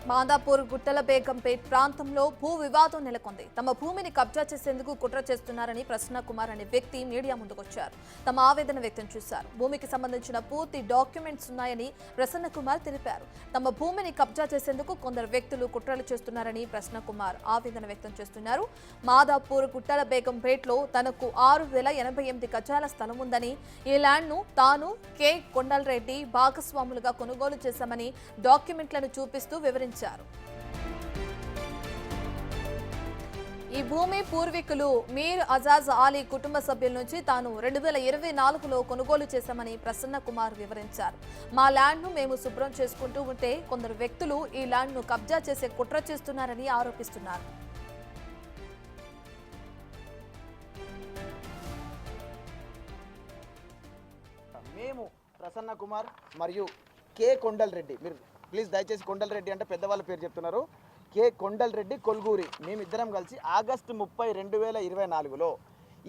మాదాపూర్ గుట్టల బేగంపేట్ ప్రాంతంలో భూ వివాదం నెలకొంది. తమ భూమిని కబ్జా చేసేందుకు కుట్ర చేస్తున్నారని ప్రసన్న కుమార్ అనే వ్యక్తి మీడియా ముందుకొచ్చారు. తమ ఆవేదన వ్యక్తం చేశారు. భూమికి సంబంధించిన పూర్తి డాక్యుమెంట్స్ ఉన్నాయని ప్రసన్న కుమార్ తెలిపారు. తమ భూమిని కబ్జా చేసేందుకు కొందరు వ్యక్తులు కుట్రలు చేస్తున్నారని ప్రసన్న కుమార్ ఆవేదన వ్యక్తం చేస్తున్నారు. మాదాపూర్ గుట్టల బేగంపేట్లో తనకు 6088 గజాల స్థలం ఉందని, ఈ ల్యాండ్ను తాను కె కొండలరెడ్డి భాగస్వాములుగా కొనుగోలు చేశామని డాక్యుమెంట్లను చూపిస్తూ వివరించారు. ఈ భూమి పూర్వీకులు మీర్ అజాజ్ ఆలీ కుటుంబ సభ్యుల నుంచి తాను 2024లో కొనుగోలు చేశామని ప్రసన్న కుమార్ వివరించారు. మా ల్యాండ్ను మేము శుభ్రం చేసుకుంటూ ఉంటే కొందరు వ్యక్తులు ఈ ల్యాండ్ను కబ్జా చేసే కుట్ర చేస్తున్నారని ఆరోపిస్తున్నారు. మేము ప్రసన్న కుమార్ మరియు కె కొండలరెడ్డి, మీరు ప్లీజ్ దయచేసి కొండలరెడ్డి అంటే పెద్దవాళ్ళ పేరు చెప్తున్నారు, కె కొండలరెడ్డి కొల్గూరి, మేమిద్దరం కలిసి ఆగస్టు 30, 2024లో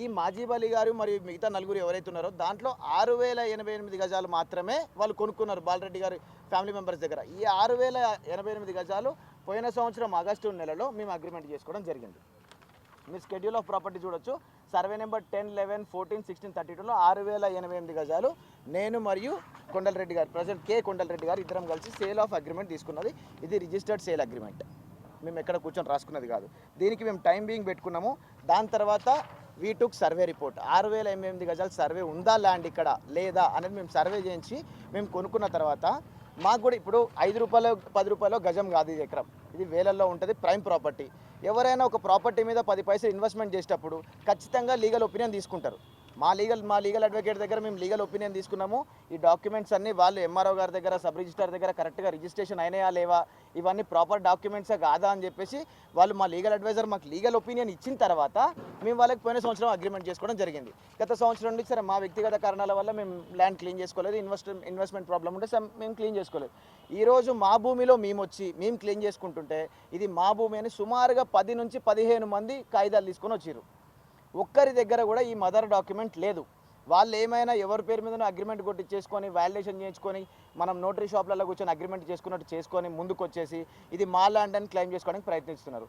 ఈ మాజీబ్ అలీ గారు మరియు మిగతా నలుగురు ఎవరైతే ఉన్నారో దాంట్లో 6088 గజాలు మాత్రమే వాళ్ళు కొనుక్కున్నారు బాలరెడ్డి గారి ఫ్యామిలీ మెంబర్స్ దగ్గర. ఈ 6088 గజాలు పోయిన సంవత్సరం ఆగస్టు నెలలో మేము అగ్రిమెంట్ చేసుకోవడం జరిగింది. మీరు షెడ్యూల్ ఆఫ్ ప్రాపర్టీ చూడొచ్చు. సర్వే నెంబర్ 10, 11, 14, 16, 32లో 6088 గజాలు నేను మరియు కొండలరెడ్డి గారు, ప్రెసిడెంట్ కె కొండలరెడ్డి గారు ఇద్దరం కలిసి సేల్ ఆఫ్ అగ్రిమెంట్ తీసుకున్నది. ఇది రిజిస్టర్డ్ సేల్ అగ్రిమెంట్, మేము ఎక్కడ కూర్చొని రాసుకున్నది కాదు. దీనికి మేము టైం బీయింగ్ పెట్టుకున్నాము. దాని తర్వాత వీ టుక్ సర్వే రిపోర్ట్. 6088 గజాలు సర్వే ఉందా ల్యాండ్ ఇక్కడ లేదా అనేది మేము సర్వే చేయించి మేము కొనుక్కున్న తర్వాత మాకు కూడా ఇప్పుడు 5 రూపాయలు 10 రూపాయలు గజం కాదు, ఇది ఎకరం, ఇది వేలల్లో ఉంటుంది, ప్రైమ్ ప్రాపర్టీ. ఎవరైనా ఒక ప్రాపర్టీ మీద 10 పైసలు ఇన్వెస్ట్మెంట్ చేసేటప్పుడు ఖచ్చితంగా లీగల్ ఒపీనియన్ తీసుకుంటారు. మా లీగల్ అడ్వకేట్ దగ్గర మేము లీగల్ ఒపీనియన్ తీసుకున్నాము. ఈ డాక్యుమెంట్స్ అన్నీ వాళ్ళు ఎంఆర్ఓ గారి దగ్గర, సబ్ రిజిస్ట్రార్ దగ్గర కరెక్ట్గా రిజిస్ట్రేషన్ అయినాయా లేవా, ఇవన్నీ ప్రాపర్ డాక్యుమెంట్సే కాదా అని చెప్పేసి వాళ్ళు మా లీగల్ అడ్వైజర్ మాకు లీగల్ ఒపీనియన్ ఇచ్చిన తర్వాత మేము వాళ్ళకి పోయిన సంవత్సరం అగ్రిమెంట్ చేసుకోవడం జరిగింది. గత సంవత్సరం నుంచి సరే మా వ్యక్తిగత కారణాల వల్ల మేము ల్యాండ్ క్లీన్ చేసుకోలేదు, ఇన్వెస్ట్మెంట్ ప్రాబ్లం ఉంటే మేము క్లీన్ చేసుకోలేదు. ఈరోజు మా భూమిలో మేము క్లీన్ చేసుకుంటుంటే ఇది మా భూమి అని సుమారుగా 10 నుంచి 15 మంది కాగితాలు తీసుకొని వచ్చారు. ఒక్కరి దగ్గర కూడా ఈ మదర్ డాక్యుమెంట్ లేదు. వాళ్ళు ఏమైనా ఎవరి పేరు మీద అగ్రిమెంట్ కొట్టించేసుకొని వాలిడేషన్ చేయించుకొని మనం నోటరీ షాప్లలో కూర్చొని అగ్రిమెంట్ చేసుకున్నట్టు చేసుకొని ముందుకు వచ్చేసి ఇది మా ల్యాండ్ అని క్లెయిమ్ చేసుకోవడానికి ప్రయత్నిస్తున్నారు.